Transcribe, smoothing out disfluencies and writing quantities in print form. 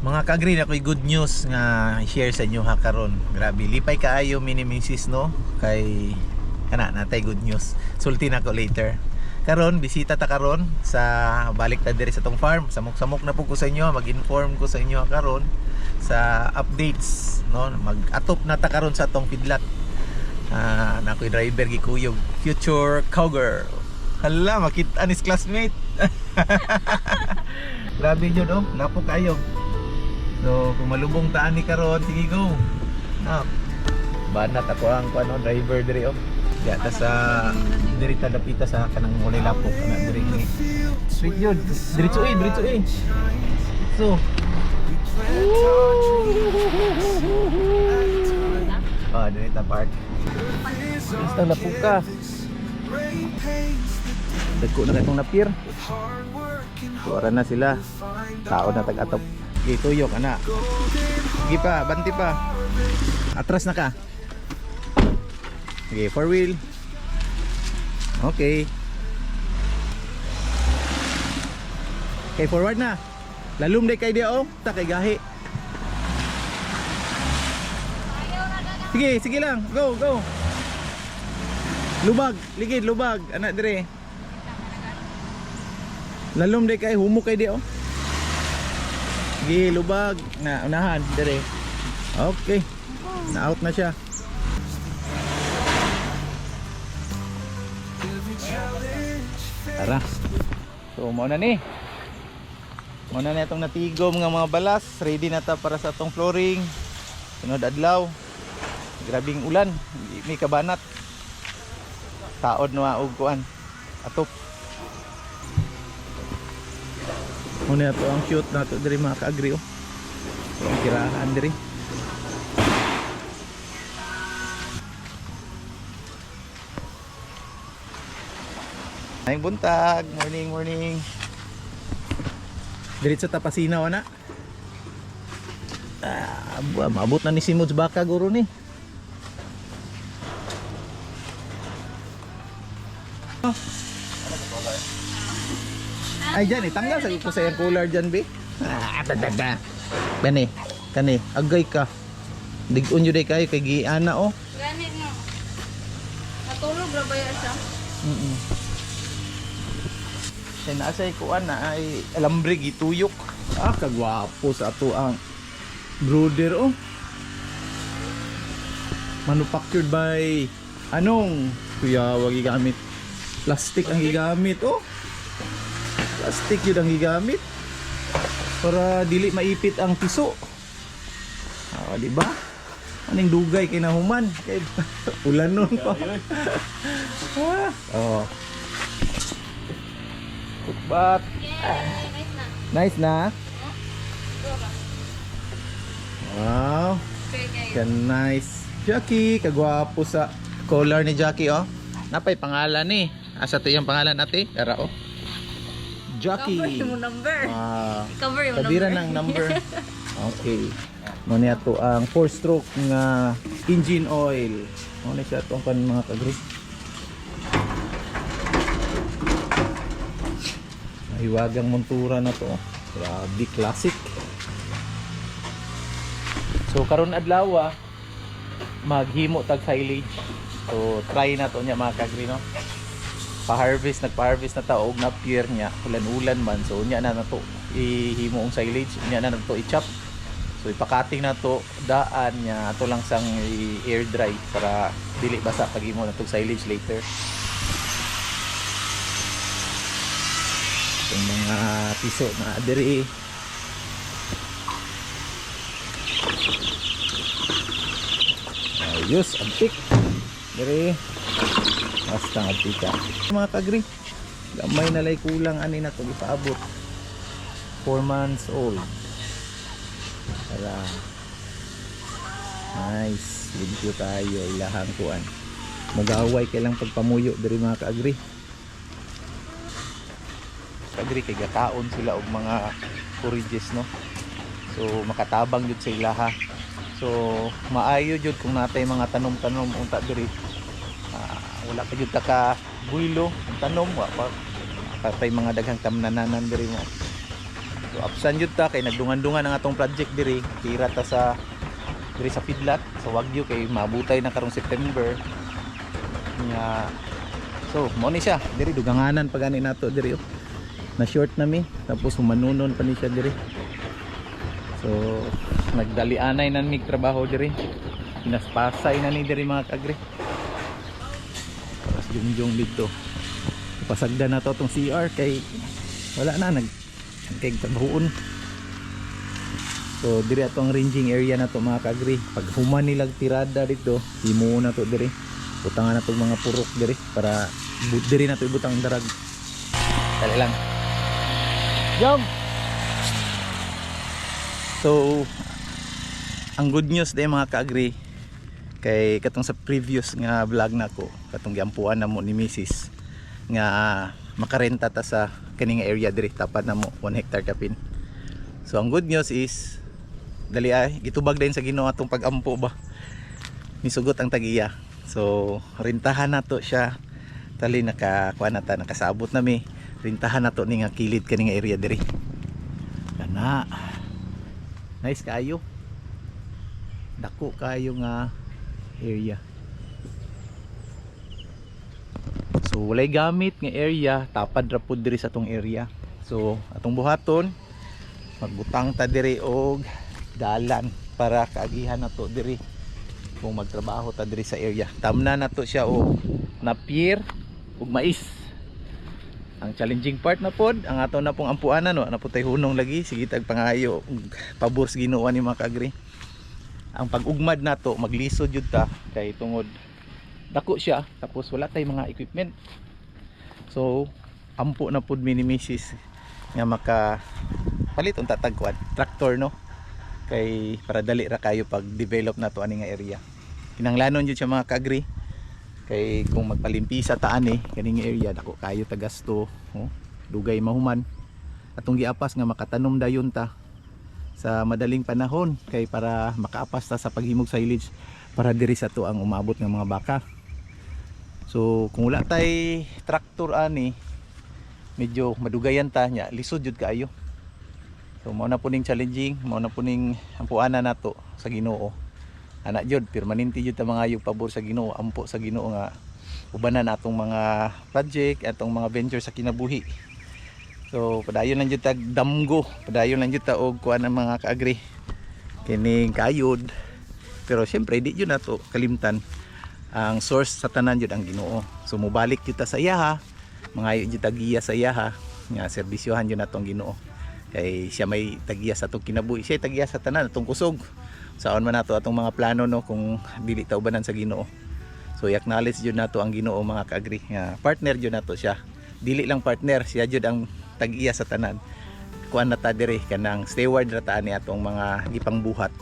Mga ka-green, ako'y good news nga share sa inyo ha karon. Grabe, lipay kaayo mini misis no kay kana natay good news. Sulti na ko later. Karon bisita ta karon sa balik ta diri sa tong farm. Samok-samok na po ko sa inyo, mag-inform ko sa inyo karon sa updates no. Mag-atop na ta karon sa tong feedlot. Na ako'y driver gikuyog, future cowgirl. Hala, makita anis classmate. Grabe yun oh, napo kayo. So, kung malubong taan ni karon, sige go. Banat ako ang ano, driver diri oh. Ya ta sa diri ta dapita sa kanang mulay lapok kana diri ni. Sweet yun. Diretso eh. So. Diri ta park. Basta lapok ka. Dagko na katong napir. Suara na sila. Tao na tag-atop. Okay, tuyok, anak. Sige pa, banti pa. Atras na ka. Okay, 4 wheel. Okay. Okay, forward na. Lalum day kay dia oh. Ta kay gahi. Sige lang. Go. Lubag, ligid, lubag. Anak dire. Lalum day kay humok kay dia oh. Sige, lubag na unahan dire. Okay. Na-out na siya. Tara. So, muna ni. Muna na itong natigom nga mga balas. Ready na ta para sa itong flooring. Sunod adlaw. Grabing ulan. May kabanat. Taod na og kuan. Atop. Muna ito ang shoot na ito diri mga ka-agri oh. Ang kirahan diri. Ay buntag, morning. Diretso ta Pasinaw ana. Maabot na ni Simods baka guro ni. Ay dyan eh, tanggal sa ko sa yung cooler dyan be. Kani, agay ka. Digun yun day kayo kay Giana oh. Ganit mo. Natulog na ba yan siya? Kaya naasay kuan na ay alambre gituyok. Kagwapo sa ato ang brother oh. Manufactured by anong? Kuya, wag gigamit. Plastic ang gigamit oh. Plastic yun ang gigamit para dili maipit ang piso. Di ba? Aning dugay kay nahuman kay ulan nun pa. But nice na. Wow. Kan nice. Jackie, kagwapo sa collar ni Jackie oh. Napay pangalan ni. Asa to yung pangalan ate? Ara oh. Jackie. Cover yung number. Cover yung Kabira ng number. Okay. Muna ito ang 4-stroke nga engine oil. Muna siya itong kan mga kagri. Mahiwagang montura na to. Grabe, classic. So karon adlaw maghimo tag silage. So try na to niya mga kagri no. Nagpa-harvest na ta og na-pier niya, ulan-ulan man. So unya na to ihimo ang silage, unya na to i-chop. So ipakating na to daan niya ato lang sang air dry para dili basa pag imo na to silage later. Yung mga piso na diri. Ayos, antik. Diri. Basta nga pika mga kagri, gamay na lay kulang ani na to ipaabot 4 months old. Wala. Nice, video tayo ilahang kuan. Magaway kay lang pagpamuyo diri mga kaagri. Kaagri kay gataon sila og mga forages no. So makatabang jud sa ilaha. So maayo jud kung natay mga tanom-tanom unta diri. Wala pa jud ta ka builo ang tanom wa pa patay mga daghang tamnananan diri mo. So absan jud ta kay nagdungan-dungan ang atong project diri. Tira ta sa diri sa Feedlot sa Wagyu kay mabutay na karong September. Nya so mo ni siya diri duganganan pag ani nato diri oh. Na short na mi tapos humanunon pa ni siya diri. So nagdalianay na mig trabaho diri. Pinaspasay na ni diri mga kaagri. Tapos jungjong dito. Pasagda na to tong CR kay wala na kay trabahoon. So diri atong ranging area na to mga kaagri. Pag human nilag tirada dito, himo na to diri. Butangan na tong mga purok diri para diri na to ibutang darag. Dali lang. Jump. So ang good news day mga kaagri kay katong sa previous nga vlog nako katong giampuan na mo ni Mrs. nga makarenta ta sa kining area diri tapat na mo 1 hectare kapin. So ang good news is dali ay gitubag din sa Ginoo atong pag-ampo ba. Misugot ang tagiya. So rentahan nato siya tali nakakuha na ta nakasabot na mi. Rintahan nato ni nga kilid kaning area diri. Kana. Nice kayo. Dako kayo nga area. So walay gamit nga area, tapad ra pud diri sa atong area. So atong buhaton magbutang ta diri og dalan para kaagihan nato diri kung magtrabaho ta diri sa area. Tamna nato siya og napier ug mais. Ang challenging part na pod ang ato na pong ampuanan no, naputay hunong lagi sige tag pangayo pabor sa Ginoo ni mga kaagri. Ang pag-ugmad nato maglisod jud ta kay tungod dako siya tapos wala tay mga equipment. So ampo na pod mi ni Mrs. nga maka palit unta tagkuan tractor no kay para dali ra kayo pag develop nato ani nga area. Kinanglanon jud siya mga kaagri. Kay kung magpalimpisa ta ani kaning area dako kayo tagasto oh, dugay mahuman atong giapas nga makatanom dayon ta sa madaling panahon kay para makaapas ta sa paghimog silage para diri sa to ang umabot ng mga baka. So kung wala tay traktor ani medyo madugayan ta nya lisod jud kaayo. So mao na puning challenging, mao na puning ampuanan nato sa Ginoo. Anak jud permanente jud ta mga ayog pabor sa Ginoo, ampo sa Ginoo nga ubanan atong mga project atong mga venture sa kinabuhi. So padayon lang jud tag damgo, padayon lang jud ta og kuan ang mga kaagri kining kayod. Pero syempre di jud nato kalimtan ang source sa tanan jud ang Ginoo. So mobalik jud ta sa iya, mga jud tagiya sa iya nga serbisyohan jud nato ang Ginoo. Kay siya may tagiya sa atong kinabuhi, siya tagiya sa tanan atong kusog. Saon man nato atong mga plano no kung dili ta ubanan sa Ginoo. So i-acknowledge jud nato ang Ginoo mga kaagri nga partner jud nato siya. Dili lang partner, siya jud ang tag-iya sa tanan. Kuan na ta diri kanang steward ra ta ni atong mga gipangbuhat.